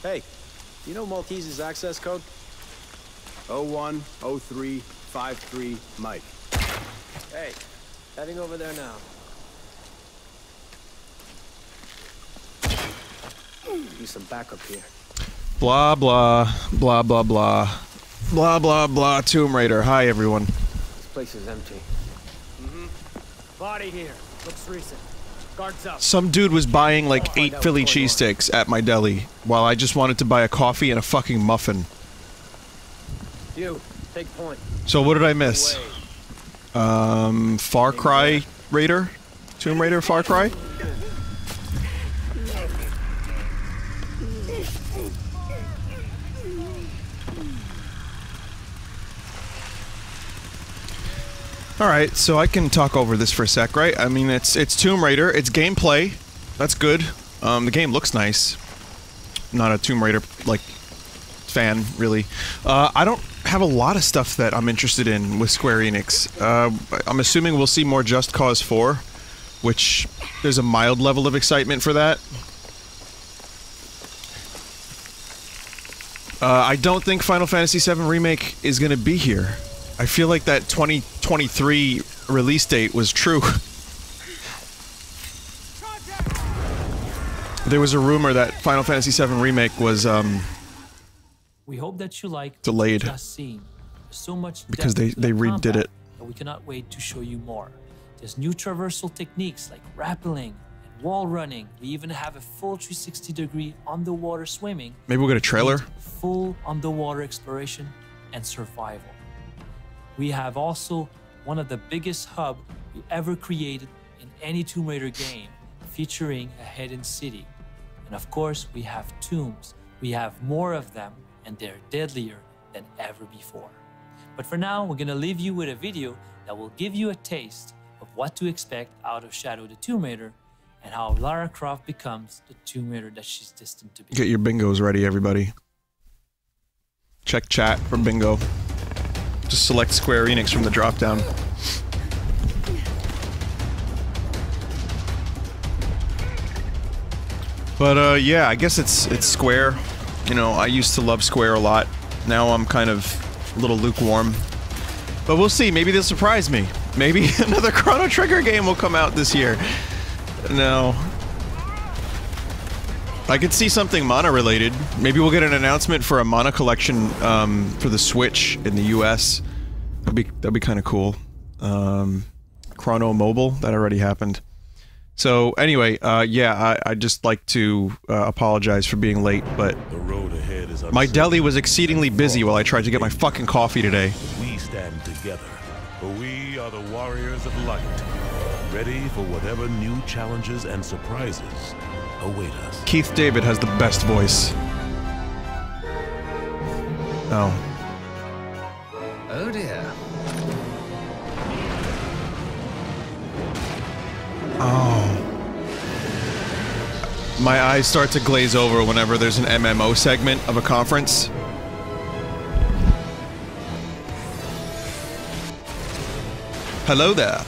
Hey, you know Maltese's access code? 010353 Mike. Hey, heading over there now. Do some backup here. Blah blah blah blah blah blah blah blah. Tomb Raider. Hi everyone. This place is empty. Body here. Looks recent. Guards up. Some dude was buying like 8 Philly cheesesteaks at my deli, while I just wanted to buy a coffee and a fucking muffin. You, take point. So what did I miss? Far Cry Raider? Tomb Raider Far Cry? Alright, so I can talk over this for a sec, right? I mean, it's Tomb Raider, it's gameplay. That's good. The game looks nice. Not a Tomb Raider, like, fan, really. I don't have a lot of stuff that I'm interested in with Square Enix. I'm assuming we'll see more Just Cause 4, which there's a mild level of excitement for that. I don't think Final Fantasy VII Remake is gonna be here. I feel like that 2023 release date was true. There was a rumor that Final Fantasy VII Remake was, we hope that you like delayed. Just seen. So much because they redid it. And we cannot wait to show you more. There's new traversal techniques like rappelling and wall running. We even have a full 360-degree underwater swimming. Maybe we'll get a trailer. Full underwater exploration and survival. We have also one of the biggest hubs we ever created in any Tomb Raider game, featuring a hidden city. And of course, we have tombs. We have more of them, and they're deadlier than ever before. But for now, we're gonna leave you with a video that will give you a taste of what to expect out of Shadow the Tomb Raider, and how Lara Croft becomes the Tomb Raider that she's destined to be. Get your bingos ready, everybody. Check chat for bingo. Just select Square Enix from the drop-down. But, yeah, I guess it's Square. You know, I used to love Square a lot. Now I'm kind of a little lukewarm. But we'll see, maybe they'll surprise me. Maybe another Chrono Trigger game will come out this year. No. I could see something Mana-related. Maybe we'll get an announcement for a Mana collection, for the Switch in the US. That'd be kind of cool. Chrono Mobile, that already happened. So, anyway, yeah, I'd just like to apologize for being late, but the road ahead is my deli was exceedingly busy while I tried to get my fucking coffee today. We stand together, for we are the warriors of light, ready for whatever new challenges and surprises await us. Keith David has the best voice. Oh. Oh dear. Oh. My eyes start to glaze over whenever there's an MMO segment of a conference. Hello there.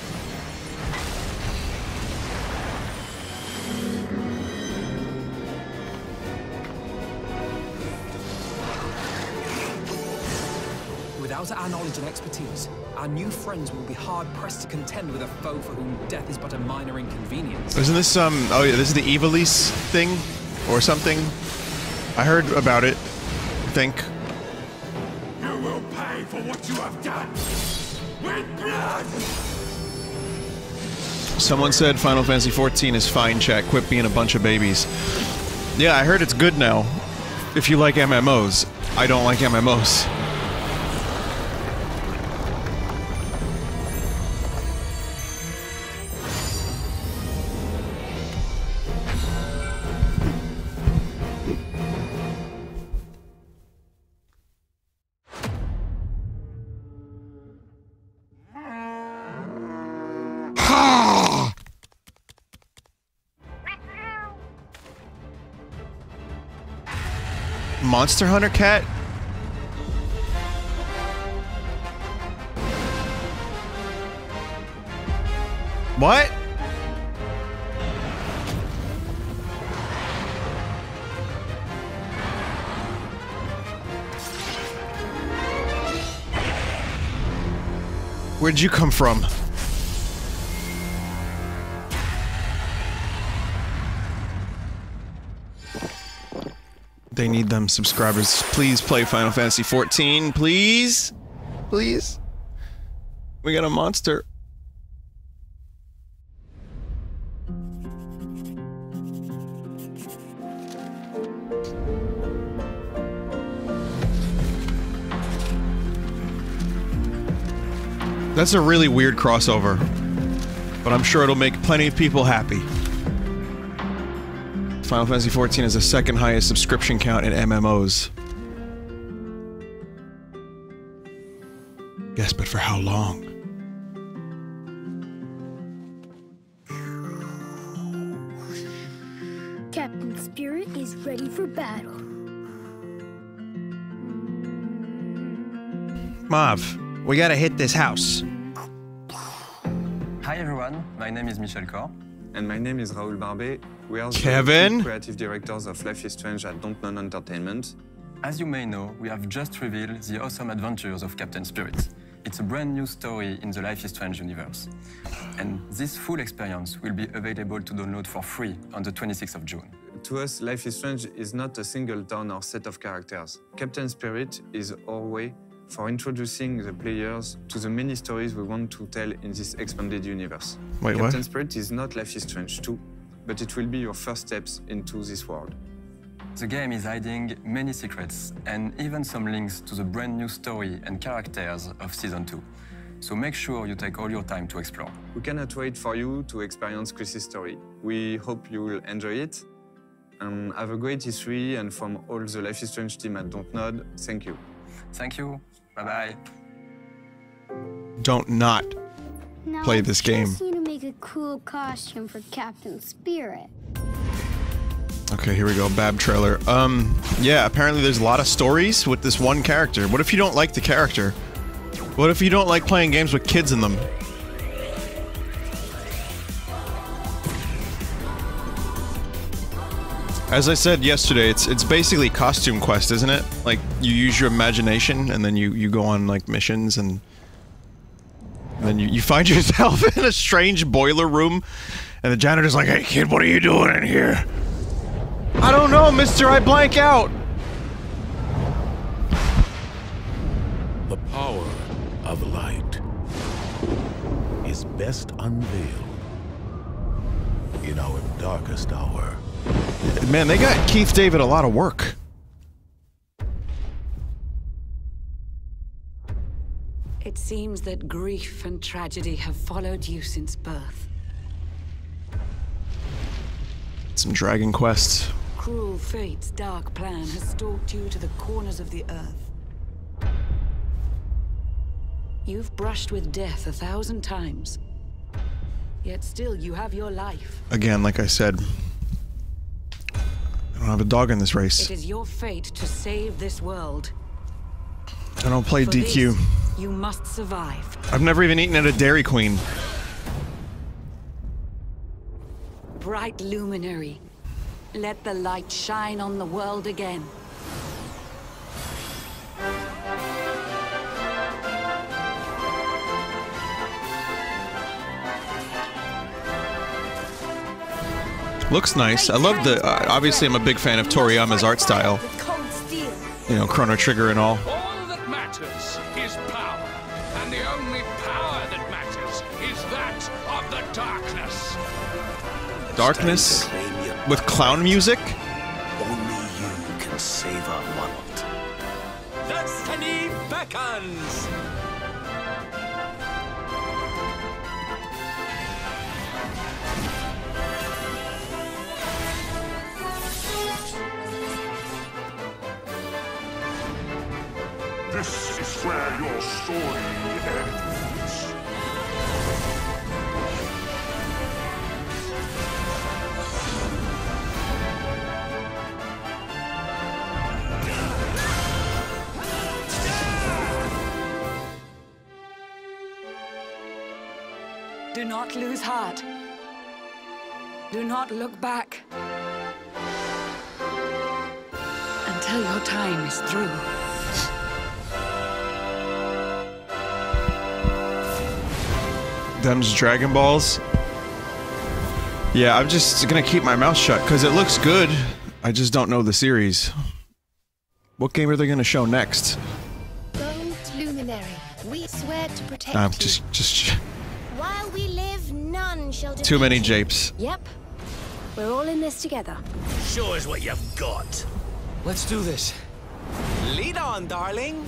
Without our knowledge and expertise, our new friends will be hard-pressed to contend with a foe for whom death is but a minor inconvenience. Isn't this, oh yeah, this is the Evilise thing? Or something? I heard about it, I think. You will pay for what you have done! With blood! Someone said Final Fantasy XIV is fine, chat. Quit being a bunch of babies. Yeah, I heard it's good now. If you like MMOs. I don't like MMOs. Monster Hunter cat? What? Where'd you come from? They need them subscribers. Please play Final Fantasy 14, please. Please. We got a monster. That's a really weird crossover, but I'm sure it'll make plenty of people happy. Final Fantasy XIV is the second highest subscription count in MMOs. Yes, but for how long? Captain Spirit is ready for battle. Mav, we gotta hit this house. Hi everyone, my name is Michel Cor. And my name is Raoul Barbet. We are Kevin? the creative directors of Life is Strange at Dontnod Entertainment. As you may know, we have just revealed the awesome adventures of Captain Spirit. It's a brand new story in the Life is Strange universe. And this full experience will be available to download for free on the 26th of June. To us, Life is Strange is not a single town or set of characters. Captain Spirit is our way for introducing the players to the many stories we want to tell in this expanded universe. Wait, Captain what? Spirit is not Life is Strange 2, but it will be your first steps into this world. The game is hiding many secrets and even some links to the brand new story and characters of Season 2. So make sure you take all your time to explore. We cannot wait for you to experience Chris's story. We hope you will enjoy it. And have a great E3, and from all the Life is Strange team at Dontnod, thank you. Thank you. Bye-bye. Don't not Now play this game. I just need to make a cool costume for Captain Spirit. Okay, here we go. Bab trailer. Yeah, apparently there's a lot of stories with this one character. What if you don't like the character? What if you don't like playing games with kids in them? As I said yesterday, it's basically Costume Quest, isn't it? Like, you use your imagination, and then you go on, like, missions, and then you find yourself in a strange boiler room, and the janitor's like, "Hey kid, what are you doing in here?" "I don't know, mister, I blank out!" The power of light is best unveiled in our darkest hour. Man, they got Keith David a lot of work. It seems that grief and tragedy have followed you since birth. Some Dragon Quests. Cruel fate's dark plan has stalked you to the corners of the earth. You've brushed with death 1,000 times. Yet still you have your life. Again, like I said, I don't have a dog in this race. It is your fate to save this world. I don't play For DQ. this, you must survive. I've never even eaten at a Dairy Queen. Bright luminary, let the light shine on the world again. Looks nice. I love the... obviously, I'm a big fan of Toriyama's art style. You know, Chrono Trigger and all. All that matters is power. And the only power that matters is that of the darkness. Darkness? With clown music? Only you can save our world. Destiny beckons! This is where your story ends. Do not lose heart. Do not look back. Until your time is through. Them's Dragon Balls. Yeah, I'm just gonna keep my mouth shut, because it looks good. I just don't know the series. What game are they gonna show next? Gold Luminary, we swear to protect you. Just... While we live, none shall defeat Too many you. japes. Yep. We're all in this together. Show us what you've got. Let's do this. Lead on, darling.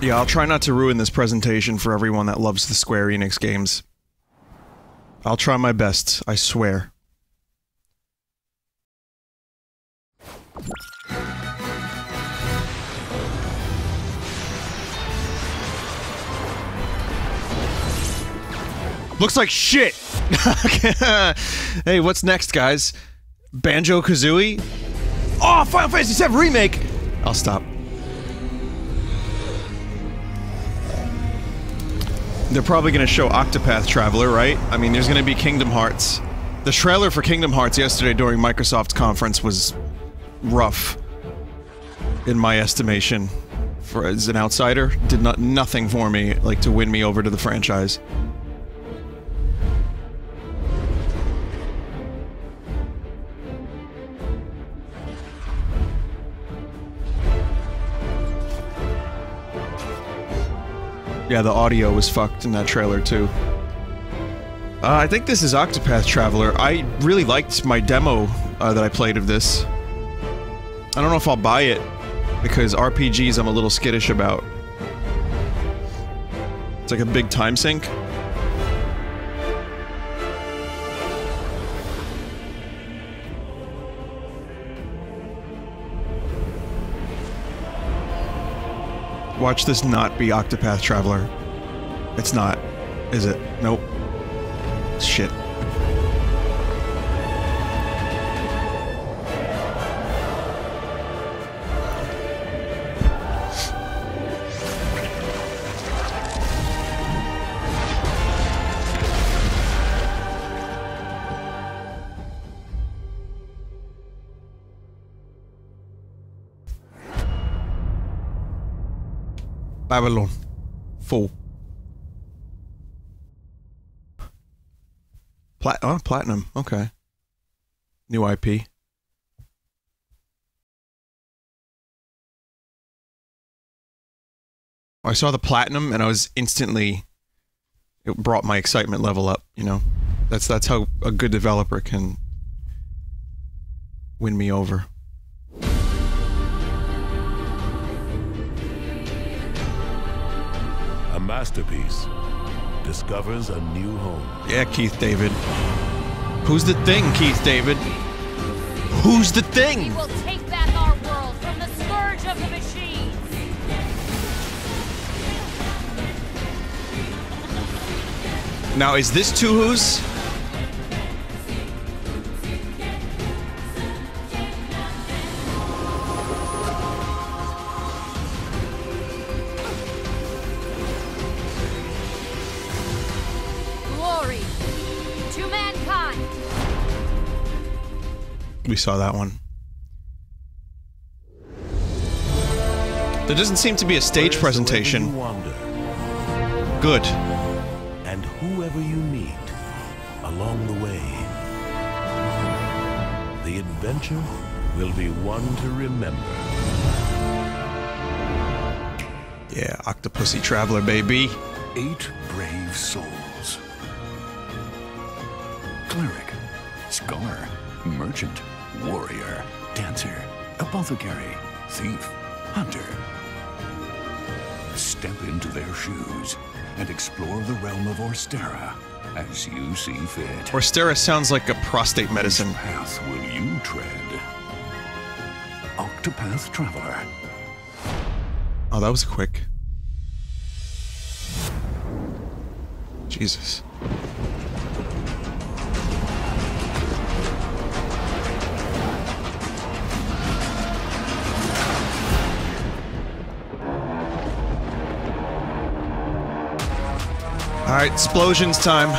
Yeah, I'll try not to ruin this presentation for everyone that loves the Square Enix games. I'll try my best, I swear. Looks like shit! Hey, what's next, guys? Banjo-Kazooie? Oh, Final Fantasy VII Remake! I'll stop. They're probably gonna show Octopath Traveler, right? I mean, there's gonna be Kingdom Hearts. The trailer for Kingdom Hearts yesterday during Microsoft's conference was rough, in my estimation. As an outsider, did nothing for me, like, to win me over to the franchise. Yeah, the audio was fucked in that trailer, too. I think this is Octopath Traveler. I really liked my demo that I played of this. I don't know if I'll buy it, because RPGs I'm a little skittish about. It's like a big time sink. Watch this not be Octopath Traveler. It's not, is it? Nope. Shit. Babylon. Full. Platinum. Okay. New IP. I saw the Platinum and I was instantly... It brought my excitement level up, you know? That's how a good developer can win me over. A masterpiece discovers a new home. Yeah, Keith David. Who's the thing, Keith David? Who's the thing? We will take back our world from the scourge of the machines. Now, is this Two Who's? We saw that one. There doesn't seem to be a stage presentation. Good. And whoever you meet along the way, the adventure will be one to remember. Yeah, Octopussy Traveler, baby. 8 brave souls. Cleric, scholar, merchant, warrior, dancer, apothecary, thief, hunter. Step into their shoes and explore the realm of Orstera as you see fit. Orstera sounds like a prostate medicine. Which path will you tread? Octopath Traveler. Oh, that was quick. Jesus. All right, explosions time.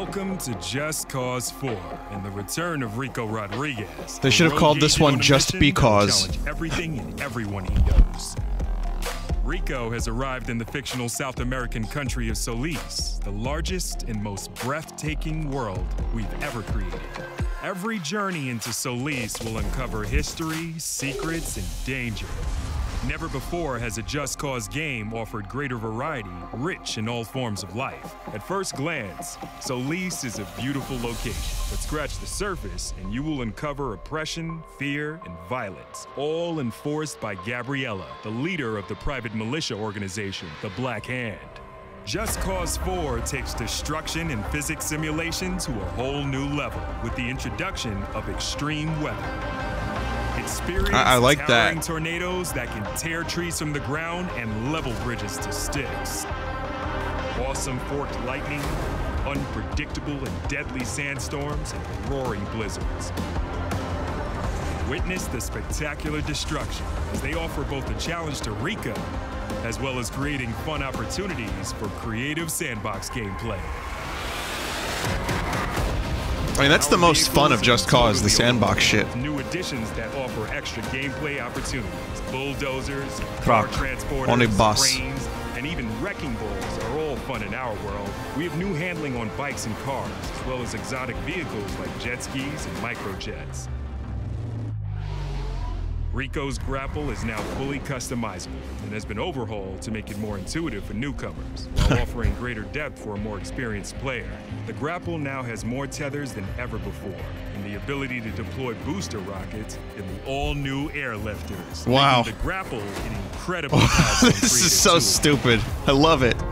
Welcome to Just Cause 4 and the return of Rico Rodriguez. They should have called this one Just Because. Challenge everything and everyone he knows. Rico has arrived in the fictional South American country of Solis, the largest and most breathtaking world we've ever created. Every journey into Solis will uncover history, secrets, and danger. Never before has a Just Cause game offered greater variety, rich in all forms of life. At first glance, Solis is a beautiful location, but scratch the surface and you will uncover oppression, fear, and violence, all enforced by Gabriella, the leader of the private militia organization, the Black Hand. Just Cause 4 takes destruction and physics simulation to a whole new level with the introduction of extreme weather. I like that. Tornadoes that can tear trees from the ground and level bridges to sticks. Awesome forked lightning, unpredictable and deadly sandstorms, and roaring blizzards. Witness the spectacular destruction as they offer both a challenge to Rico, as well as creating fun opportunities for creative sandbox gameplay. I mean, that's the most fun of Just Cause, the sandbox shit. New additions that offer extra gameplay opportunities. Bulldozers, Truck, car transporters, only bus. cranes, and even wrecking balls are all fun in our world. We have new handling on bikes and cars, as well as exotic vehicles like jet skis and microjets. Rico's grapple is now fully customizable and has been overhauled to make it more intuitive for newcomers, while offering greater depth for a more experienced player. The grapple now has more tethers than ever before, and the ability to deploy booster rockets in the all-new airlifters. Wow. Making the grapple an incredible powerful and This is creative so tool. stupid. I love it.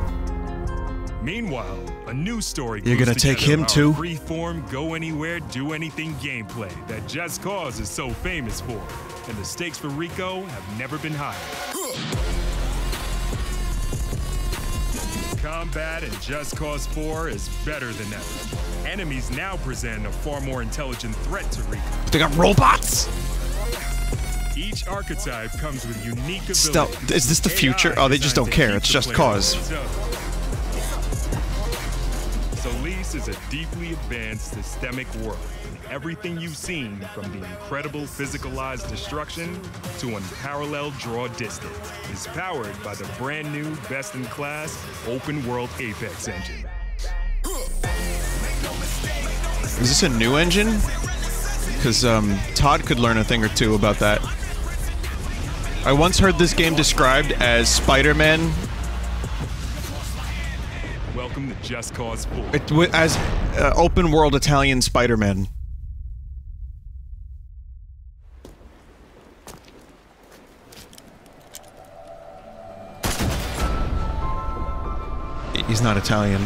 Meanwhile, a new story You're glues gonna take together him our too? Free-form, go-anywhere, do-anything gameplay that Just Cause is so famous for, and the stakes for Rico have never been higher. Combat in Just Cause 4 is better than ever. Enemies now present a far more intelligent threat to Rico. They got robots? Each archetype comes with unique abilities. Stealth. Is this the future? Oh, they just don't care. It's Just Cause. Solis is a deeply advanced systemic world, and everything you've seen, from the incredible physicalized destruction to unparalleled draw distance, is powered by the brand new, best-in-class, open-world Apex engine. Is this a new engine? Because Todd could learn a thing or two about that. I once heard this game described as Spider-Man. Welcome to Just Cause 4. As open-world Italian Spider-Man. He's not Italian.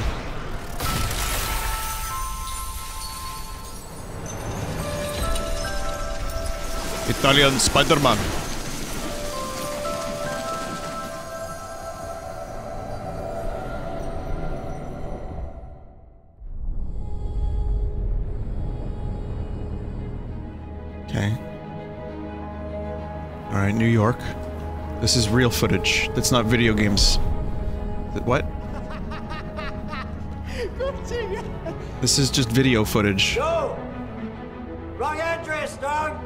Italian Spider-Man. Okay. Alright, New York. This is real footage. That's not video games. What? This is just video footage. Yo! Wrong address, dog!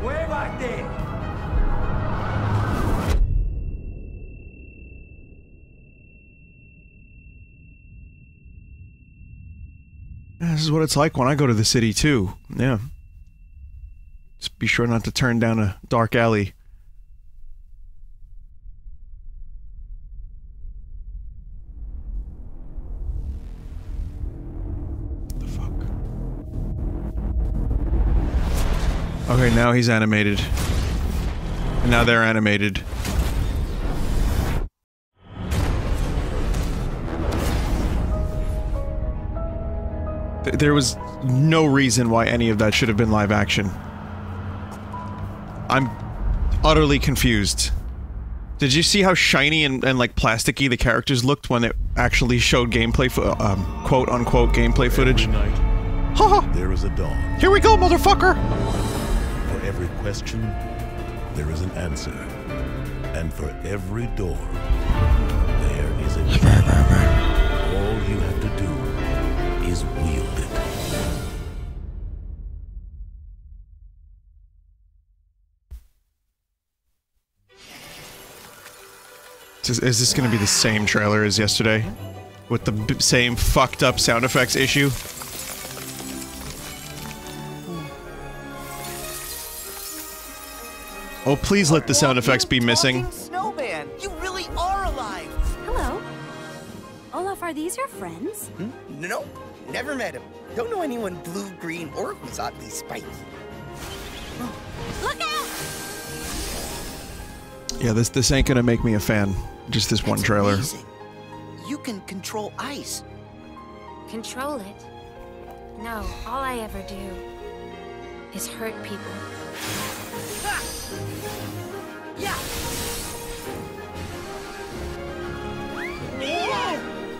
Way back there! This is what it's like when I go to the city, too. Yeah. Just be sure not to turn down a dark alley. What the fuck? Okay, now he's animated. And now they're animated. There was no reason why any of that should have been live action. I'm utterly confused. Did you see how shiny and like plasticky the characters looked when it actually showed gameplay, quote-unquote gameplay footage? Haha! There is a dawn. Here we go, motherfucker! For every question, there is an answer. And for every door, there is a you have to do is wield it. Is this going to be the same trailer as yesterday? With the same fucked up sound effects issue? Oh, please let the sound effects be missing. Snowman, you really are alive. Hello. Olaf, are these your friends? Nope, never met him. Don't know anyone blue, green, or who's oddly spiky. Look out! Yeah, this ain't gonna make me a fan. Just this one trailer. Amazing. You can control ice. Control it? No, all I ever do is hurt people. Yeah.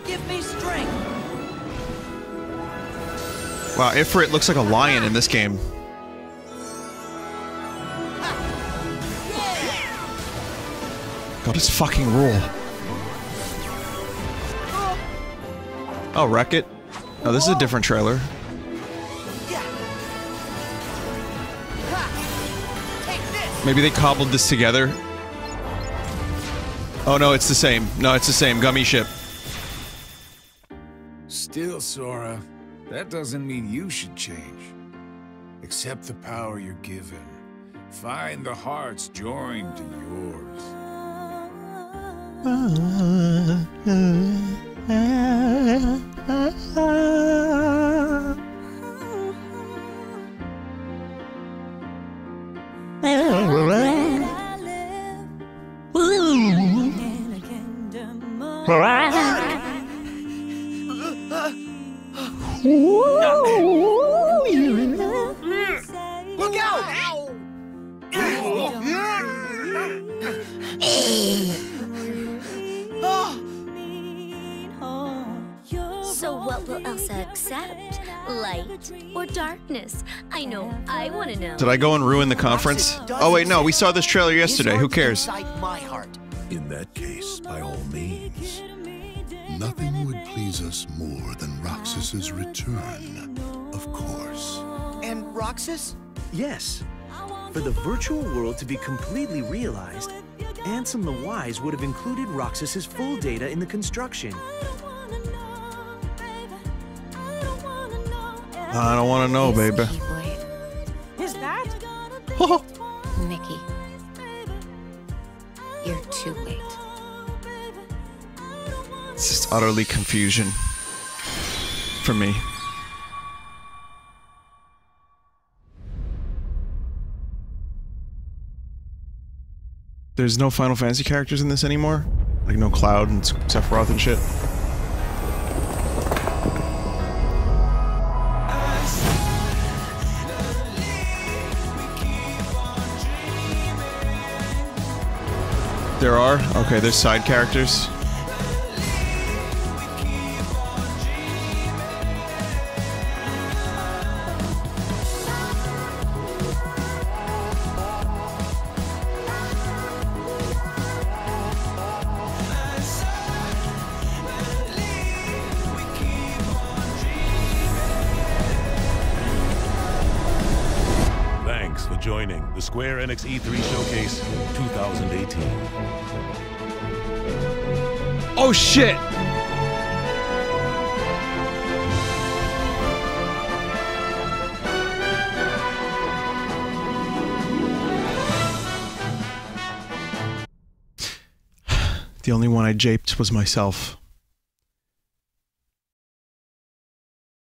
Give me strength. Wow, Ifrit looks like a lion in this game. God, his fucking rule. Oh, wreck it. Oh, this is a different trailer. Maybe they cobbled this together. Oh no, it's the same. No, it's the same. Gummy ship. Still, Sora, that doesn't mean you should change. Accept the power you're given. Find the hearts joined to yours. Look out! So what will Elsa accept? Light or darkness? I know, I want to know. Did I go and ruin the conference? Oh wait, no, we saw this trailer yesterday. Who cares? My heart. In that case, by all means. Nothing would please us more than Roxas's return, of course. And Roxas? Yes. For the virtual world to be completely realized, Ansem the Wise would have included Roxas's full data in the construction. I don't want to know, baby. Is that? Mickey. You're too late. It's just utterly confusion for me. There's no Final Fantasy characters in this anymore? Like no Cloud and Sephiroth and shit? There are? Okay, there's side characters. Thanks for joining the Square Enix E3 Showcase 2018. Oh shit! The only one I japed was myself.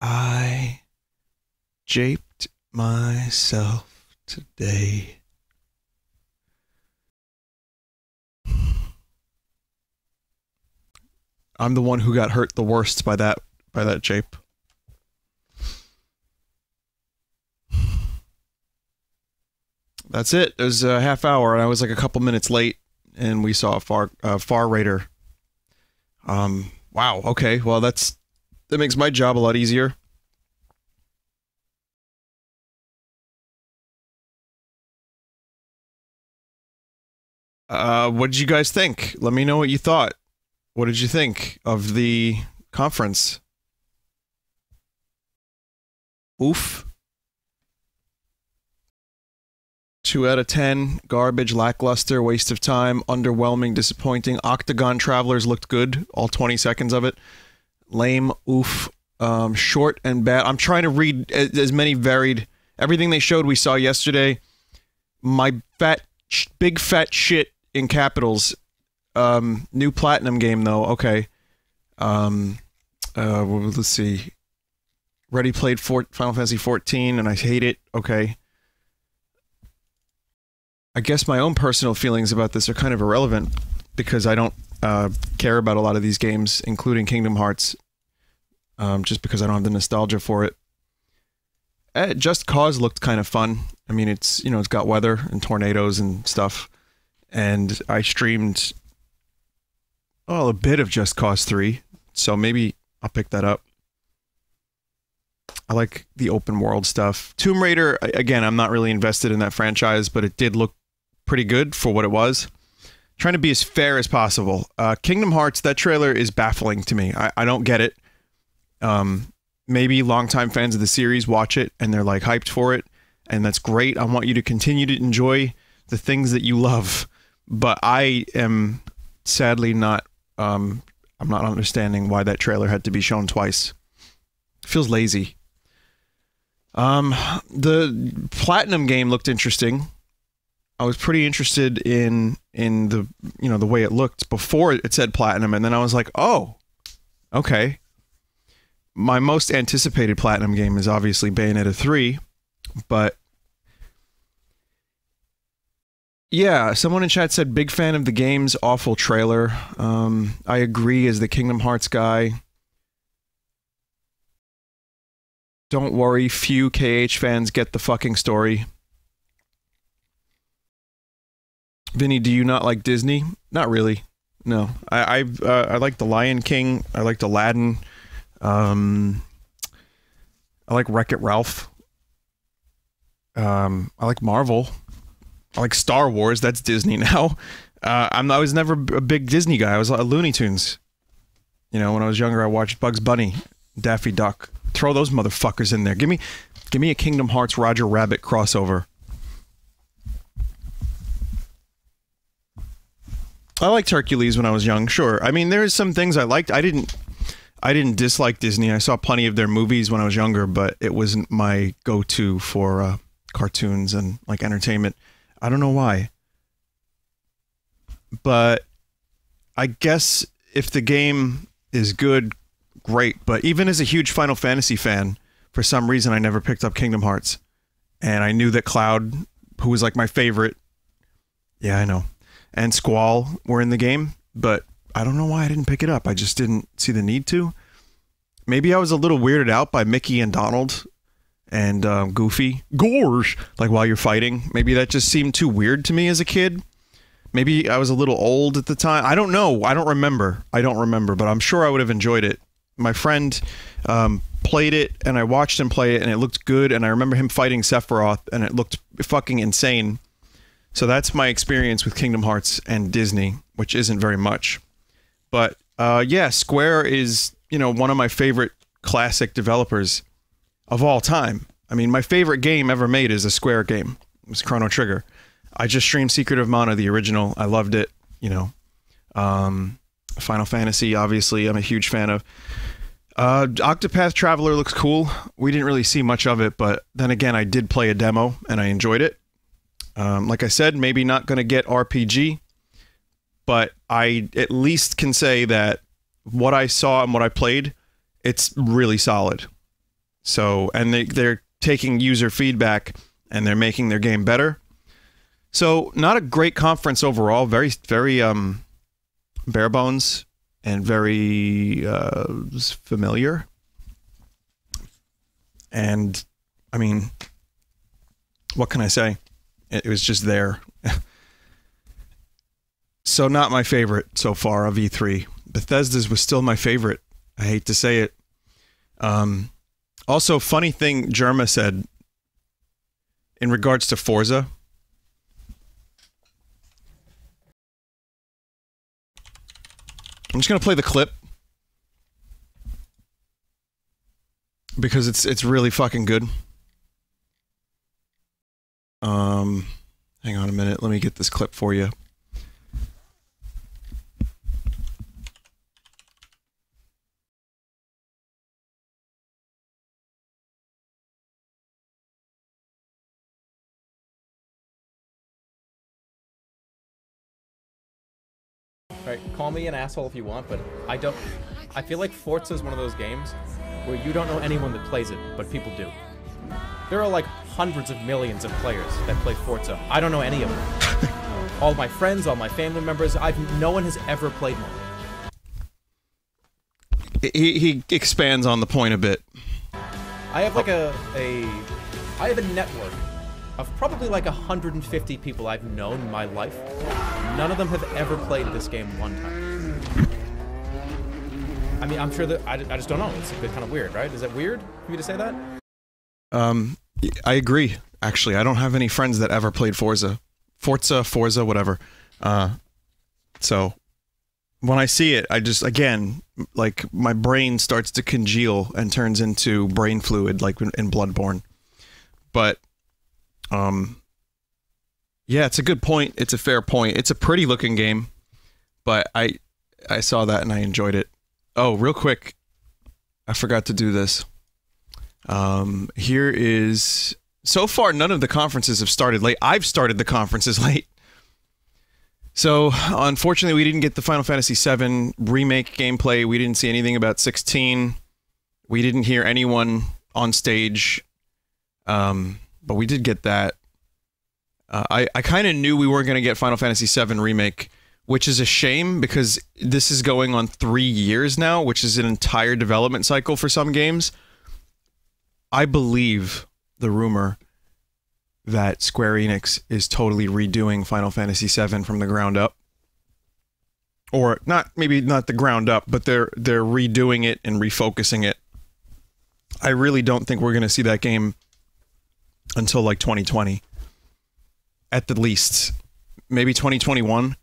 I japed myself today. I'm the one who got hurt the worst by that jape. That's it. It was a half hour, and I was like a couple minutes late, and we saw a Far Raider. Wow. Okay. Well, that makes my job a lot easier. What did you guys think? Let me know what you thought. What did you think of the Conference. Oof. 2 out of 10. Garbage, lackluster, waste of time, underwhelming, disappointing. Octagon Travelers looked good, all 20 seconds of it. Lame, oof. Short and bad. I'm trying to read as many varied... Everything they showed we saw yesterday. My big fat shit in capitals. New Platinum game, though. Okay. Let's see. Already played Final Fantasy 14, and I hate it. Okay. I guess my own personal feelings about this are kind of irrelevant because I don't care about a lot of these games, including Kingdom Hearts, just because I don't have the nostalgia for it. Just Cause looked kind of fun. I mean, it's, you know, it's got weather and tornadoes and stuff, and I streamed a bit of Just Cause 3, so maybe I'll pick that up. I like the open world stuff. Tomb Raider, again, I'm not really invested in that franchise, but it did look pretty good for what it was. Trying to be as fair as possible. Kingdom Hearts, that trailer is baffling to me. I don't get it. Maybe longtime fans of the series watch it and they're like hyped for it, and that's great. I want you to continue to enjoy the things that you love, but I am sadly not, I'm not understanding why that trailer had to be shown twice. It feels lazy. The Platinum game looked interesting. I was pretty interested in the, you know, the way it looked before it said Platinum, and then I was like, oh, okay. My most anticipated Platinum game is obviously Bayonetta 3, but yeah, someone in chat said big fan of the game's awful trailer. I agree as the Kingdom Hearts guy. Don't worry, few KH fans get the fucking story. Vinny, do you not like Disney? Not really. No. I like The Lion King. I liked Aladdin. I like Wreck-It Ralph. I like Marvel. I like Star Wars. That's Disney now. I was never a big Disney guy. I was Looney Tunes. You know, when I was younger, I watched Bugs Bunny, Daffy Duck. Throw those motherfuckers in there. Give me a Kingdom Hearts Roger Rabbit crossover. I liked Hercules when I was young, sure. I mean, there's some things I liked. I didn't dislike Disney. I saw plenty of their movies when I was younger, but it wasn't my go-to for cartoons and like entertainment. I don't know why. But I guess if the game is good, great. But even as a huge Final Fantasy fan, for some reason I never picked up Kingdom Hearts. And I knew that Cloud, who was like my favorite, yeah, I know, and Squall were in the game, but I don't know why I didn't pick it up. I just didn't see the need to. Maybe I was a little weirded out by Mickey and Donald and Goofy. Gorge! Like while you're fighting. Maybe that just seemed too weird to me as a kid. Maybe I was a little old at the time. I don't know. I don't remember. But I'm sure I would have enjoyed it. My friend played it, and I watched him play it, and it looked good, and I remember him fighting Sephiroth, and it looked fucking insane. So that's my experience with Kingdom Hearts and Disney, which isn't very much. But yeah, Square is, you know, one of my favorite classic developers of all time. I mean, my favorite game ever made is a Square game. It was Chrono Trigger. I just streamed Secret of Mana, the original. I loved it, you know. Final Fantasy, obviously, I'm a huge fan of. Octopath Traveler looks cool. We didn't really see much of it, but then again, I did play a demo, and I enjoyed it. Like I said, maybe not going to get RPG, but I at least can say that what I saw and what I played, it's really solid. So, and they're taking user feedback and they're making their game better. So, not a great conference overall. Very, very bare bones and very familiar. And I mean, what can I say? It was just there. So not my favorite so far of E3. Bethesda's was still my favorite. I hate to say it. Also, funny thing Jerma said in regards to Forza. I'm just going to play the clip. because it's really fucking good. Hang on a minute. Let me get this clip for you. Right, call me an asshole if you want, but I feel like Forza is one of those games where you don't know anyone that plays it, but people do. There are like hundreds of millions of players that play Forza. I don't know any of them. All my friends, all my family members, no one has ever played one. He expands on the point a bit. I have like I have a network of probably like 150 people I've known in my life. None of them have ever played this game one time. I mean, I'm sure that I just don't know. It's a bit kind of weird, right? Is that weird for you to say that? I agree. Actually, I don't have any friends that ever played Forza, whatever. So when I see it, I just, again, like my brain starts to congeal and turns into brain fluid, like in Bloodborne. But yeah, it's a good point. It's a fair point. It's a pretty looking game, but I saw that and I enjoyed it. Oh, real quick, I forgot to do this. Here is, so far none of the conferences have started late. I've started the conferences late. So unfortunately we didn't get the Final Fantasy VII remake gameplay. We didn't see anything about 16. We didn't hear anyone on stage. But we did get that. I kind of knew we weren't going to get Final Fantasy VII Remake, which is a shame because this is going on 3 years now, which is an entire development cycle for some games. I believe the rumor that Square Enix is totally redoing Final Fantasy VII from the ground up. Or maybe not the ground up, but they're redoing it and refocusing it. I really don't think we're going to see that game until like 2020. At the least. Maybe 2021.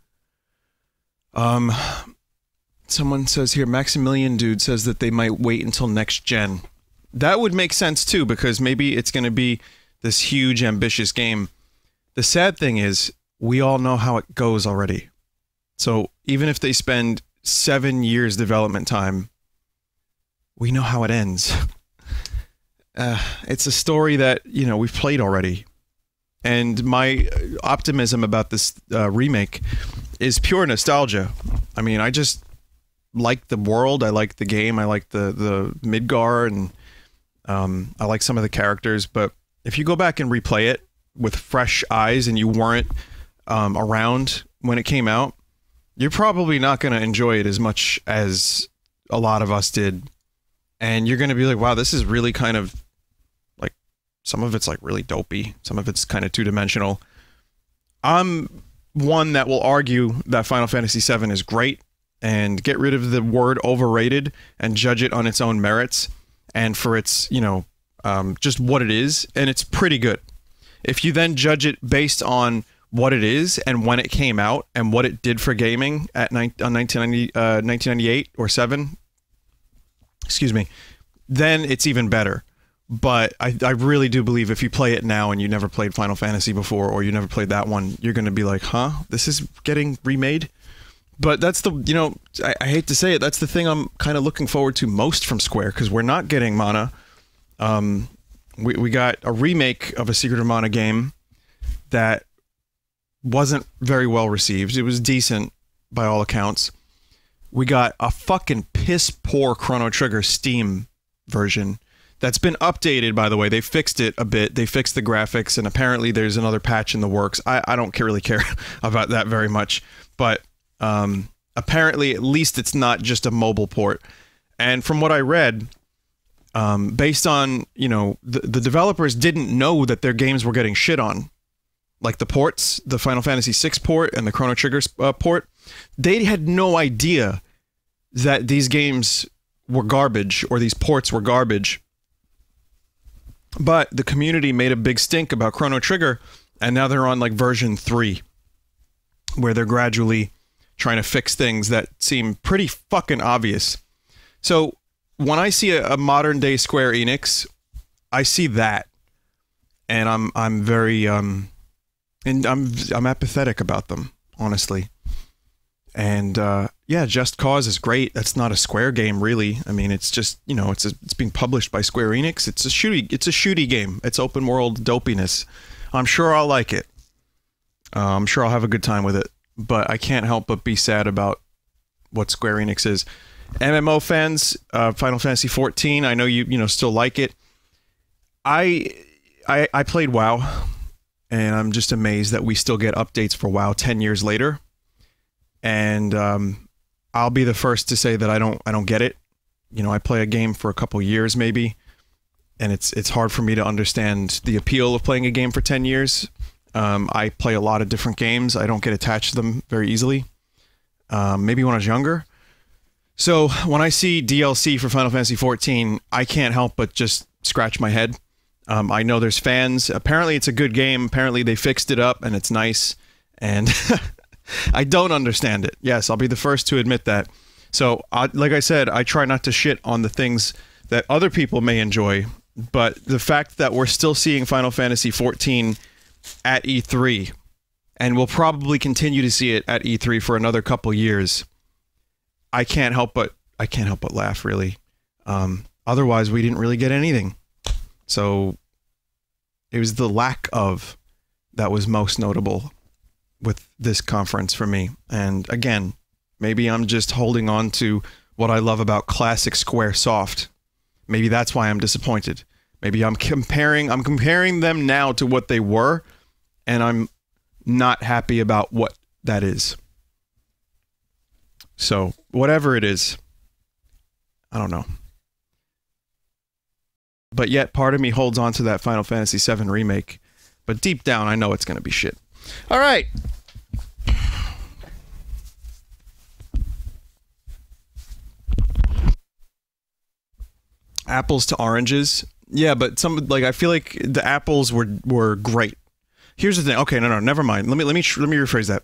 Someone says here, Maximilian Dude says that they might wait until next gen. That would make sense too, because maybe it's going to be this huge, ambitious game. The sad thing is, we all know how it goes already. So even if they spend 7 years development time, we know how it ends. It's a story that, you know, we've played already. And my optimism about this remake is pure nostalgia. I mean, I just like the world, I like the game, I like the Midgar, and I like some of the characters, but if you go back and replay it with fresh eyes and you weren't around when it came out, you're probably not going to enjoy it as much as a lot of us did. And you're going to be like, wow, this is really kind of like, some of it's like really dopey. Some of it's kind of two-dimensional. I'm one that will argue that Final Fantasy VII is great and get rid of the word overrated and judge it on its own merits and for its, you know, just what it is. And it's pretty good. If you then judge it based on what it is and when it came out and what it did for gaming at 1998 or 7, excuse me, then it's even better. But I really do believe if you play it now and you never played Final Fantasy before, or you never played that one, you're going to be like, huh, this is getting remade? But that's the, you know, I hate to say it, that's the thing I'm kind of looking forward to most from Square, because we're not getting Mana. We got a remake of a Secret of Mana game that wasn't very well received. It was decent by all accounts. We got a fucking piss poor Chrono Trigger Steam version that's been updated, by the way. They fixed it a bit. They fixed the graphics, and apparently there's another patch in the works. I don't really care about that very much, but apparently at least it's not just a mobile port. And from what I read, based on, you know, the developers didn't know that their games were getting shit on. Like the ports, the Final Fantasy VI port and the Chrono Trigger port, they had no idea that these games were garbage, or these ports were garbage. But the community made a big stink about Chrono Trigger, and now they're on like version 3, where they're gradually trying to fix things that seem pretty fucking obvious. So when I see a modern day Square Enix, I see that, and I'm very and I'm apathetic about them, honestly. And yeah, Just Cause is great. That's not a Square game, really. I mean, it's just, you know, it's being published by Square Enix. It's a shooty game. It's open world dopiness. I'm sure I'll like it. I'm sure I'll have a good time with it. But I can't help but be sad about what Square Enix is. MMO fans, Final Fantasy XIV, I know you still like it. I played WoW, and I'm just amazed that we still get updates for WoW 10 years later. And I'll be the first to say that I don't get it. You know, I play a game for a couple years maybe, and it's hard for me to understand the appeal of playing a game for 10 years. I play a lot of different games. I don't get attached to them very easily. Maybe when I was younger. So when I see DLC for Final Fantasy XIV, I can't help but just scratch my head. I know there's fans. Apparently it's a good game. Apparently they fixed it up and it's nice. And I don't understand it. Yes, I'll be the first to admit that. So, like I said, I try not to shit on the things that other people may enjoy. But the fact that we're still seeing Final Fantasy XIV at E3, and we'll probably continue to see it at E3 for another couple years, I can't help but laugh, really. Otherwise, we didn't really get anything. So it was the lack of that was most notable with this conference for me. And again, maybe I'm just holding on to what I love about classic Squaresoft. Maybe that's why I'm disappointed. Maybe I'm comparing them now to what they were, and I'm not happy about what that is. So, whatever it is, I don't know. But yet, part of me holds on to that Final Fantasy VII remake. But deep down, I know it's going to be shit. All right. Apples to oranges. Yeah, but I feel like the apples were great. Here's the thing. Okay, no, never mind. Let me rephrase that.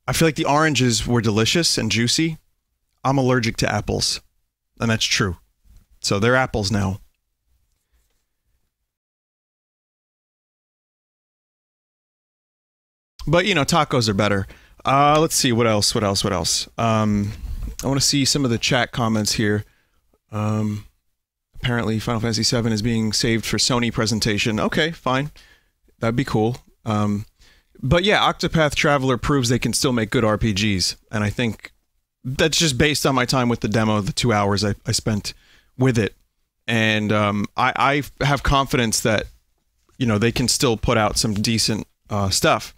I feel like the oranges were delicious and juicy. I'm allergic to apples, and that's true. So they're apples now. But, you know, tacos are better. Let's see, what else? I want to see some of the chat comments here. Apparently, Final Fantasy VII is being saved for Sony presentation. Okay, fine. That'd be cool. But yeah, Octopath Traveler proves they can still make good RPGs. And I think that's just based on my time with the demo, the 2 hours I spent with it. And I have confidence that, you know, they can still put out some decent stuff.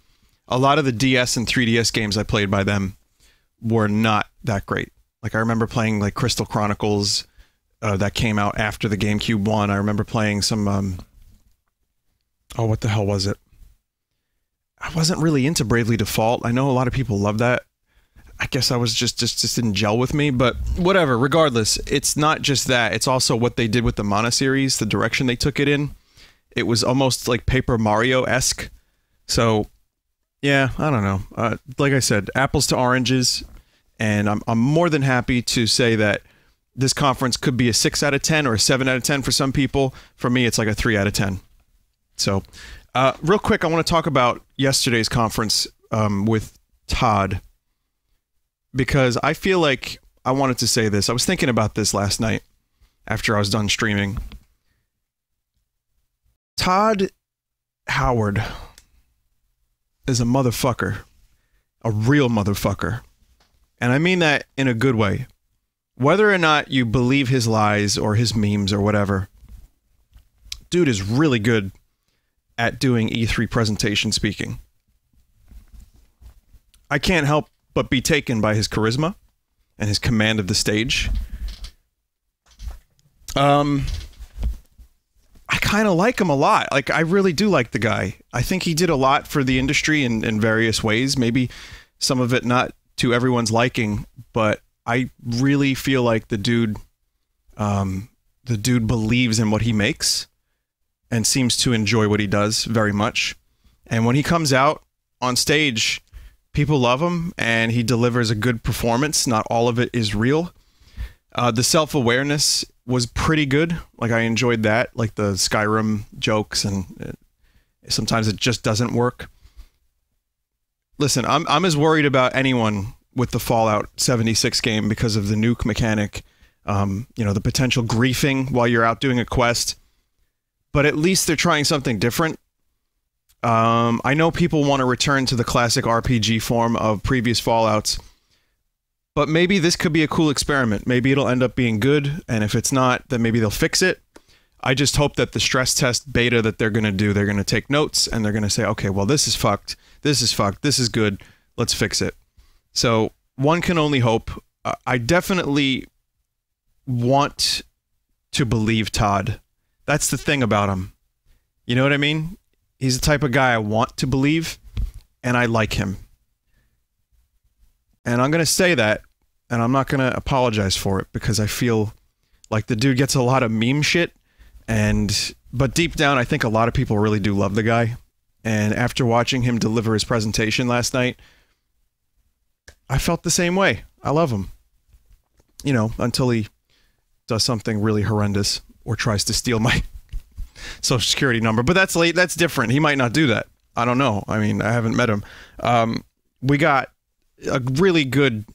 A lot of the DS and 3DS games I played by them were not that great. Like, I remember playing, like, Crystal Chronicles that came out after the GameCube one. I remember playing some, oh, what the hell was it? I wasn't really into Bravely Default. I know a lot of people love that. I guess I was just didn't gel with me, but whatever. Regardless, it's not just that. It's also what they did with the Mana series, the direction they took it in. It was almost like Paper Mario-esque. So, yeah, I don't know. Like I said, apples to oranges, and I'm more than happy to say that this conference could be a 6 out of 10 or a 7 out of 10 for some people. For me, it's like a 3 out of 10. So, real quick, I want to talk about yesterday's conference with Todd, because I feel like I wanted to say this. I was thinking about this last night after I was done streaming. Todd Howard is a motherfucker. A real motherfucker. And I mean that in a good way. Whether or not you believe his lies or his memes or whatever, dude is really good at doing E3 presentation speaking. I can't help but be taken by his charisma and his command of the stage. I kind of like him a lot. Like, I really do like the guy. I think he did a lot for the industry in various ways. Maybe some of it not to everyone's liking, but I really feel like the dude believes in what he makes and seems to enjoy what he does very much. And when he comes out on stage, people love him, and he delivers a good performance. Not all of it is real. The self-awareness was pretty good. Like, I enjoyed that, like the Skyrim jokes, and sometimes it just doesn't work. Listen, I'm as worried about anyone with the Fallout 76 game because of the nuke mechanic, you know, the potential griefing while you're out doing a quest. But at least they're trying something different. I know people want to return to the classic RPG form of previous Fallouts, but maybe this could be a cool experiment. Maybe it'll end up being good, and if it's not, then maybe they'll fix it. I just hope that the stress test beta that they're going to do, they're going to take notes, and they're going to say, okay, well, this is fucked, this is fucked, this is good, let's fix it. So, one can only hope. I definitely want to believe Todd. That's the thing about him. You know what I mean? He's the type of guy I want to believe, and I like him. And I'm going to say that, and I'm not going to apologize for it, because I feel like the dude gets a lot of meme shit, but deep down, I think a lot of people really do love the guy. And after watching him deliver his presentation last night, I felt the same way. I love him. You know, until he does something really horrendous or tries to steal my social security number. But that's late. That's different. He might not do that. I don't know. I mean, I haven't met him. We got a really good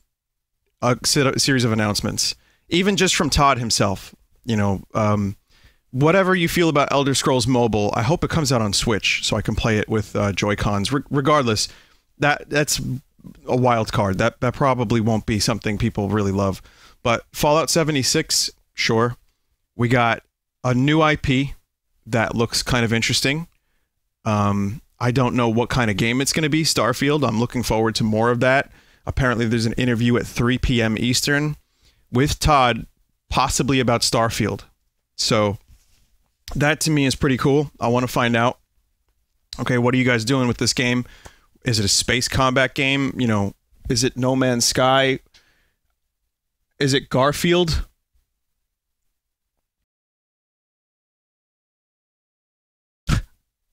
series of announcements, even just from Todd himself. You know, whatever you feel about Elder Scrolls Mobile, I hope it comes out on Switch so I can play it with Joy-Cons. Regardless, that's a wild card. That probably won't be something people really love. But Fallout 76, sure. We got a new IP that looks kind of interesting. I don't know what kind of game it's going to be. Starfield. I'm looking forward to more of that. Apparently, there's an interview at 3 p.m. Eastern with Todd, possibly about Starfield. So that to me is pretty cool. I want to find out, okay, what are you guys doing with this game? Is it a space combat game? You know, is it No Man's Sky? Is it Garfield?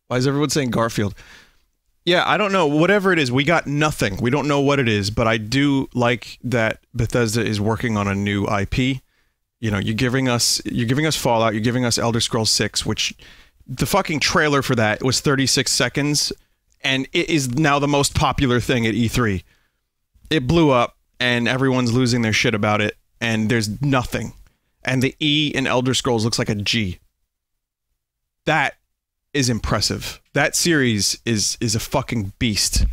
Why is everyone saying Garfield? Yeah, I don't know. Whatever it is, we got nothing. We don't know what it is, but I do like that Bethesda is working on a new IP. You know, you're giving us Fallout, you're giving us Elder Scrolls 6, which the fucking trailer for that was 36 seconds, and it is now the most popular thing at E3. It blew up, and everyone's losing their shit about it, and there's nothing. And the E in Elder Scrolls looks like a G. That is impressive. That series is a fucking beast.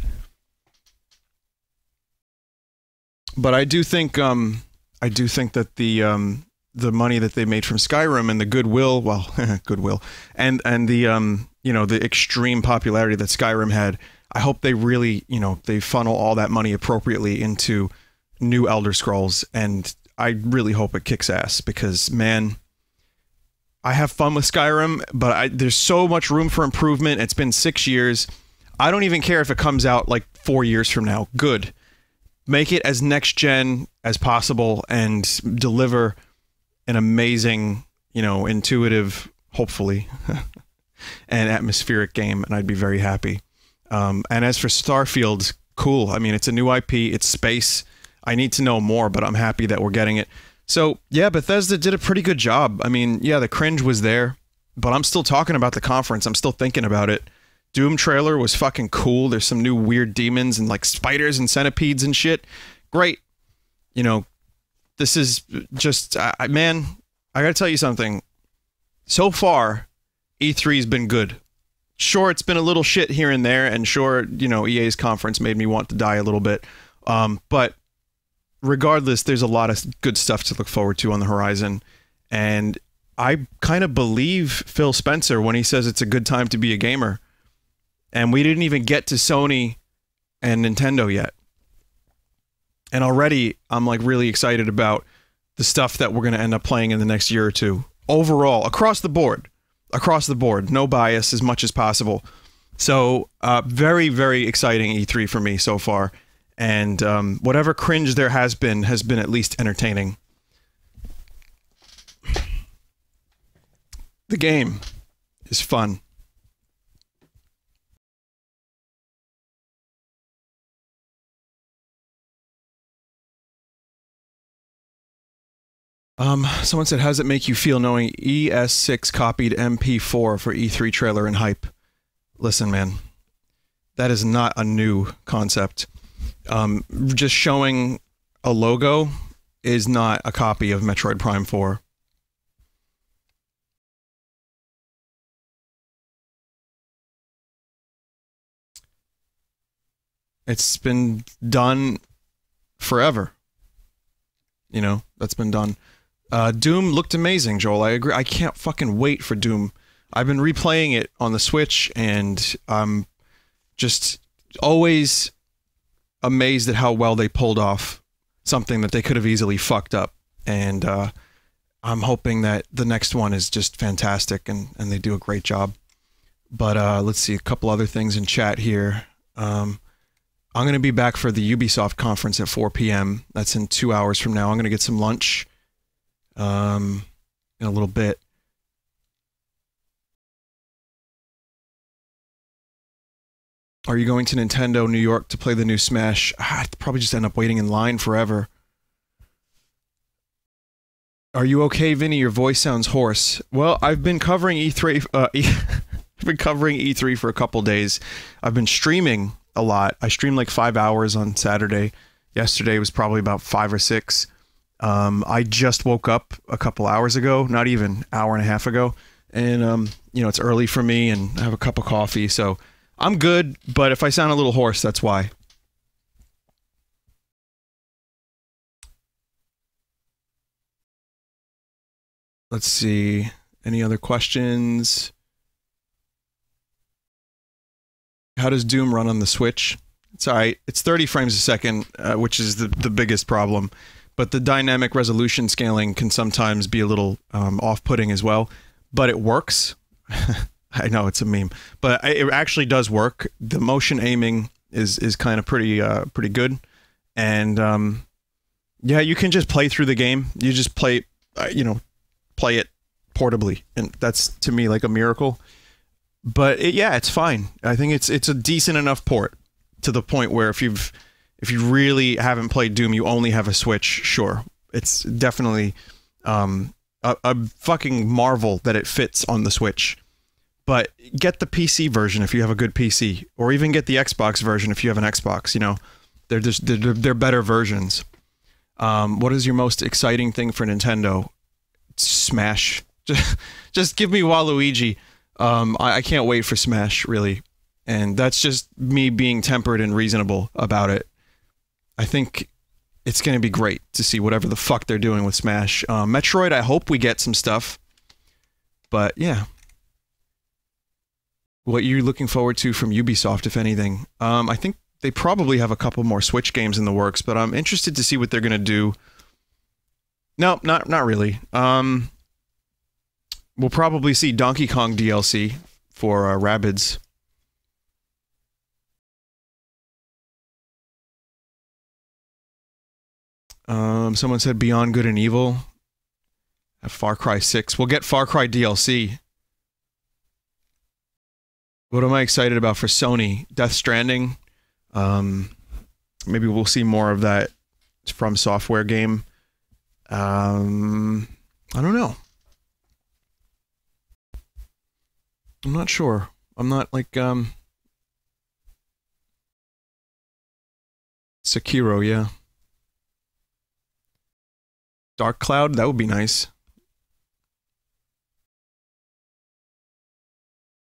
But I do think that the money that they made from Skyrim and the goodwill, well, goodwill, and the you know, the extreme popularity that Skyrim had, I hope they really, you know, they funnel all that money appropriately into new Elder Scrolls, and I really hope it kicks ass, because man, I have fun with Skyrim, but there's so much room for improvement. It's been 6 years. I don't even care if it comes out like 4 years from now. Good. Make it as next gen as possible and deliver an amazing, you know, intuitive, hopefully, and atmospheric game, and I'd be very happy. And as for Starfield, cool. I mean, it's a new IP. It's space. I need to know more, but I'm happy that we're getting it. So, yeah, Bethesda did a pretty good job. I mean, yeah, the cringe was there, but I'm still talking about the conference. I'm still thinking about it. Doom trailer was fucking cool. There's some new weird demons and, like, spiders and centipedes and shit. Great. You know, this is just... man, I gotta tell you something. So far, E3's been good. Sure, it's been a little shit here and there, and sure, you know, EA's conference made me want to die a little bit. But regardless, there's a lot of good stuff to look forward to on the horizon, and I kind of believe Phil Spencer when he says it's a good time to be a gamer. And we didn't even get to Sony and Nintendo yet. And already I'm like really excited about the stuff that we're going to end up playing in the next year or two. Overall, across the board, no bias, as much as possible. So very, very exciting E3 for me so far. And whatever cringe there has been at least entertaining. The game is fun. Someone said, how does it make you feel knowing ES6 copied MP4 for E3 trailer and hype? Listen, man, that is not a new concept. Just showing a logo is not a copy of Metroid Prime 4. It's been done forever. You know, that's been done. Doom looked amazing, Joel. I agree. I can't fucking wait for Doom. I've been replaying it on the Switch, and I'm just always amazed at how well they pulled off something that they could have easily fucked up. And I'm hoping that the next one is just fantastic, and they do a great job. But let's see, a couple other things in chat here. I'm going to be back for the Ubisoft conference at 4 p.m. That's in 2 hours from now. I'm going to get some lunch in a little bit. Are you going to Nintendo New York to play the new Smash? I'd probably just end up waiting in line forever. Are you okay, Vinny? Your voice sounds hoarse. Well, I've been covering E3. I've been covering E3 for a couple days. I've been streaming a lot. I streamed like 5 hours on Saturday. Yesterday was probably about 5 or 6. I just woke up a couple hours ago, not even hour and a half ago, and you know, it's early for me, and I have a cup of coffee, so I'm good. But if I sound a little hoarse, that's why. Let's see. Any other questions? How does Doom run on the Switch? It's alright. It's 30 frames a second, which is the biggest problem. But the dynamic resolution scaling can sometimes be a little off-putting as well. But it works. I know it's a meme, but it actually does work. The motion aiming is kind of pretty good, and yeah, you can just play through the game. You just play, you know, play it portably, and that's to me like a miracle. But yeah, it's fine. I think it's a decent enough port to the point where if you really haven't played Doom, you only have a Switch. Sure, it's definitely a fucking marvel that it fits on the Switch. But get the PC version if you have a good PC, or even get the Xbox version if you have an Xbox. You know, they're better versions. What is your most exciting thing for Nintendo? Smash. Just give me Waluigi. I can't wait for Smash, really, and that's just me being tempered and reasonable about it. I think it's gonna be great to see whatever the fuck they're doing with Smash. Metroid, I hope we get some stuff, but yeah. What you're looking forward to from Ubisoft, if anything? I think they probably have a couple more Switch games in the works, but I'm interested to see what they're gonna do. No, not really. We'll probably see Donkey Kong DLC for Rabbids. Someone said Beyond Good and Evil. Far Cry 6. We'll get Far Cry DLC. What am I excited about for Sony? Death Stranding. Maybe we'll see more of that From Software game. I don't know. I'm not sure. I'm not like Sekiro, yeah. Dark Cloud, that would be nice.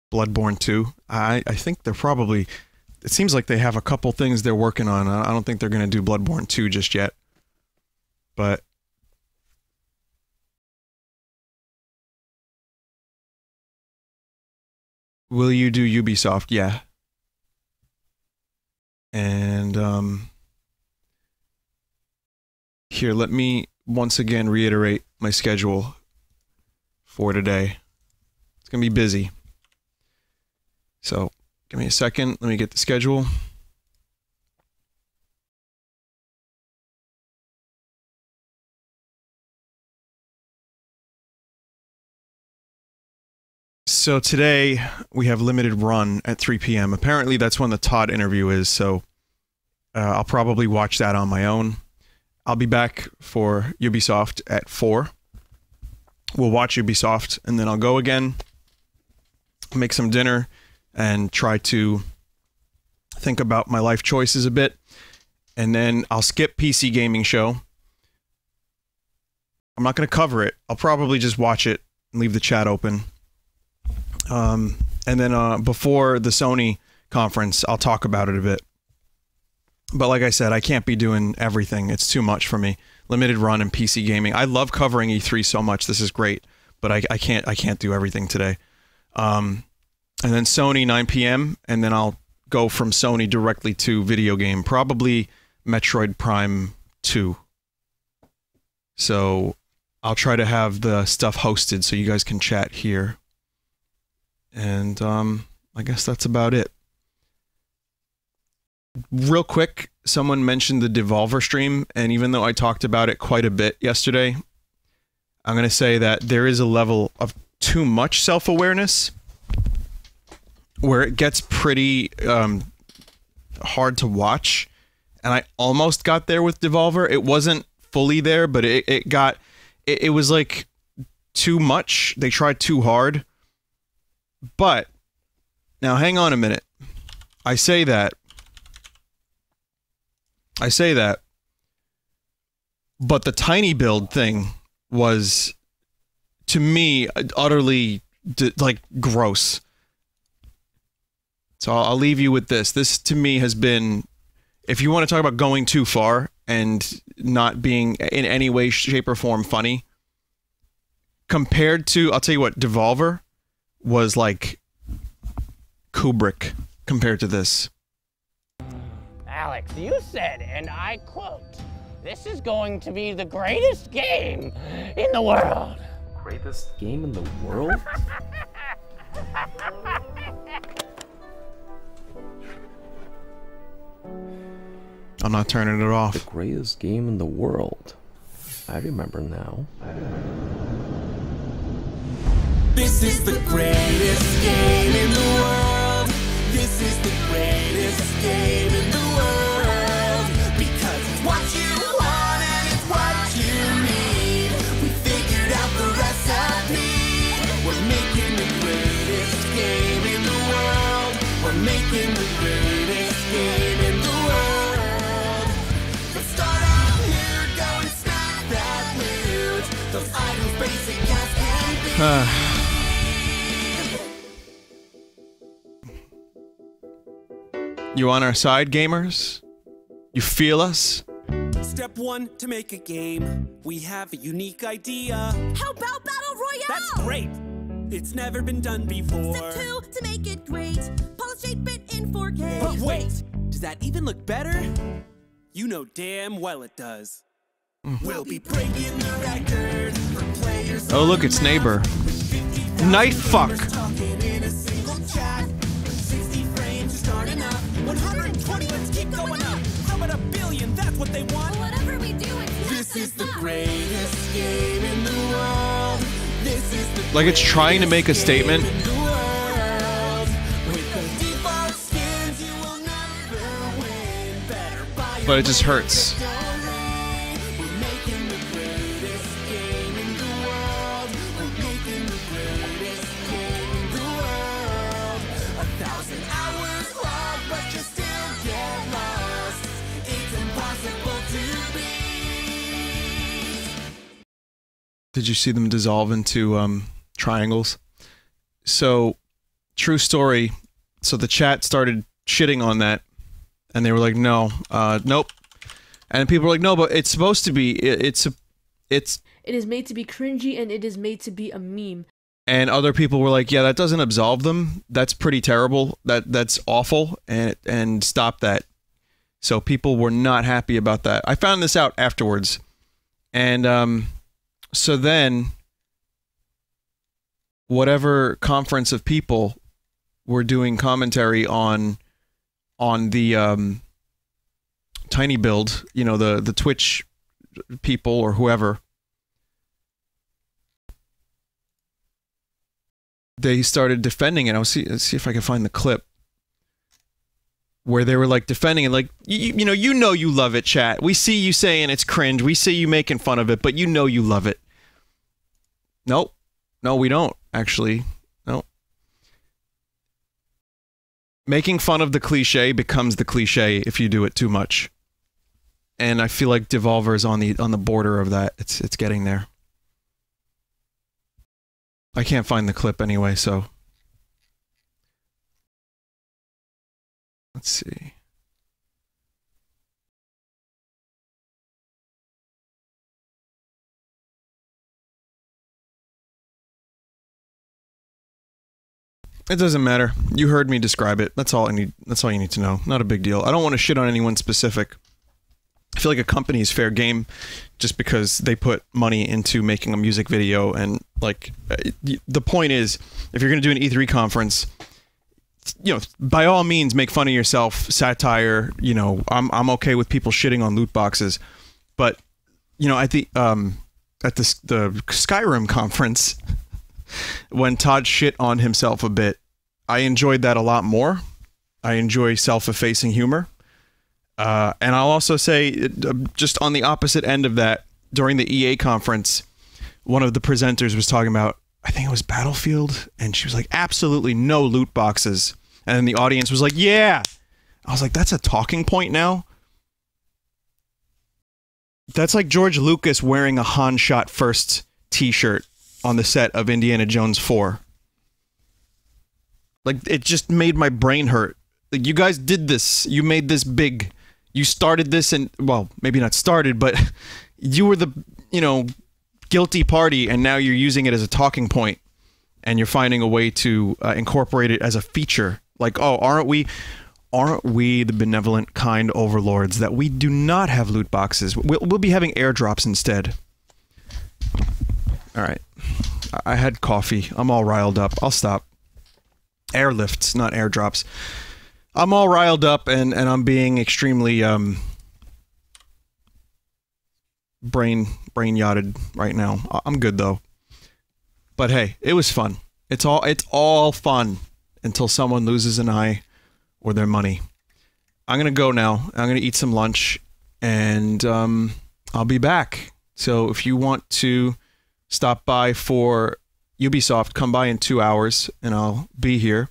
Bloodborne 2. I think they're probably... It seems like they have a couple things they're working on. I don't think they're going to do Bloodborne 2 just yet. But... Will you do Ubisoft? Yeah. And, here, let me once again reiterate my schedule for today. It's going to be busy. So, give me a second. Let me get the schedule. So today, we have limited run at 3 p.m. Apparently, that's when the Todd interview is, so I'll probably watch that on my own. I'll be back for Ubisoft at 4, we'll watch Ubisoft, and then I'll go again, make some dinner, and try to think about my life choices a bit. And then I'll skip PC Gaming Show. I'm not going to cover it. I'll probably just watch it and leave the chat open. And then before the Sony conference, I'll talk about it a bit. But like I said, I can't be doing everything. It's too much for me. Limited run and PC gaming. I love covering E3 so much. This is great, but I can't do everything today. And then Sony 9 p.m. and then I'll go from Sony directly to video game, probably Metroid Prime 2. So I'll try to have the stuff hosted so you guys can chat here. And I guess that's about it. Real quick, someone mentioned the Devolver stream, and even though I talked about it quite a bit yesterday, I'm going to say that there is a level of too much self-awareness where it gets pretty hard to watch. And I almost got there with Devolver. It wasn't fully there, but it was like too much. They tried too hard. But now hang on a minute. I say that, but the tiny build thing was, to me, utterly like gross. So I'll leave you with this. This to me has been, if you want to talk about going too far and not being in any way, shape, or form funny, compared to, I'll tell you what, Devolver was like Kubrick compared to this. Alex, you said, and I quote, "This is going to be the greatest game in the world." Greatest game in the world? I'm not turning it off. The greatest game in the world. I remember now. This is the greatest game in the world. This is the greatest game in the world. Because it's what you want and it's what you need. We figured out the recipe. We're making the greatest game in the world. We're making the greatest game in the world. Let's start out here, go and smack that loot. Those items basic as can be. You on our side, gamers? You feel us? Step one, to make a game, we have a unique idea. How about Battle Royale? That's great! It's never been done before. Step two, to make it great, polish 8-bit in 4K. But wait, does that even look better? You know damn well it does. We'll be breaking the record for players. Oh, look, it's Neighbor. Knife fuck. 120, let's keep going up. How about a billion? That's what they want. Whatever we do, it's this is the greatest game in the world. This is the like it's trying to make a statement. With the default skins, you will never win. Better buy But it just hurts. We're making the greatest game in the world. We're making the greatest game in the world. 1,000 hours logged, but you still get lost. It's impossible to beat. Did you see them dissolve into triangles? So, true story. So the chat started shitting on that, and they were like, "No, nope." And people were like, "No, but it's supposed to be. It is made to be cringy, and it is made to be a meme." And other people were like, "Yeah, that doesn't absolve them. That's pretty terrible. That's awful, and stop that." So people were not happy about that. I found this out afterwards, and so then whatever conference of people were doing commentary on the tiny build, you know, the Twitch people or whoever. They started defending it. Let's see if I can find the clip where they were like defending it, like you know you love it, chat. We see you saying it's cringe. We see you making fun of it, but you know you love it. Nope. No, we don't, actually. Nope. Making fun of the cliche becomes the cliche if you do it too much. And I feel like Devolver is on the border of that. It's getting there. I can't find the clip anyway, so let's see. It doesn't matter. You heard me describe it. That's all I need. That's all you need to know. Not a big deal. I don't want to shit on anyone specific. I feel like a company is fair game just because they put money into making a music video, and like the point is, if you're going to do an E3 conference, you know, by all means make fun of yourself, satire, you know, I'm okay with people shitting on loot boxes, but you know, at the Skyrim conference when Todd shit on himself a bit, I enjoyed that a lot more. I enjoy self-effacing humor. And I'll also say, just on the opposite end of that, during the EA conference, one of the presenters was talking about, I think it was Battlefield, and she was like, absolutely no loot boxes. And then the audience was like, yeah! I was like, that's a talking point now? That's like George Lucas wearing a Han Shot First t-shirt on the set of Indiana Jones 4. Like, it just made my brain hurt. Like, you guys did this. You made this big. You started this, and, well, maybe not started, but you were the, you know, guilty party, and now you're using it as a talking point, and you're finding a way to incorporate it as a feature. Like, oh, aren't we the benevolent, kind overlords that we do not have loot boxes? We'll be having airdrops instead. All right. I had coffee. I'm all riled up. I'll stop. Airlifts, not airdrops. I'm all riled up, and I'm being extremely brain yachted right now. I'm good though. But hey, it was fun. It's all fun until someone loses an eye or their money. I'm gonna go now. I'm gonna eat some lunch, and I'll be back. So if you want to stop by for Ubisoft, come by in 2 hours, and I'll be here.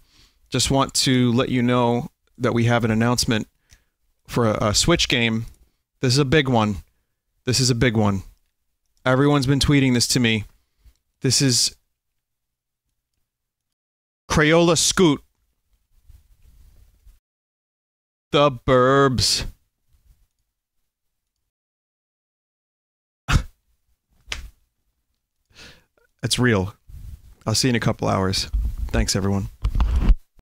Just want to let you know that we have an announcement for a Switch game. This is a big one. This is a big one. Everyone's been tweeting this to me. This is Crayola Scoot. The Burbs. It's real. I'll see you in a couple hours. Thanks, everyone.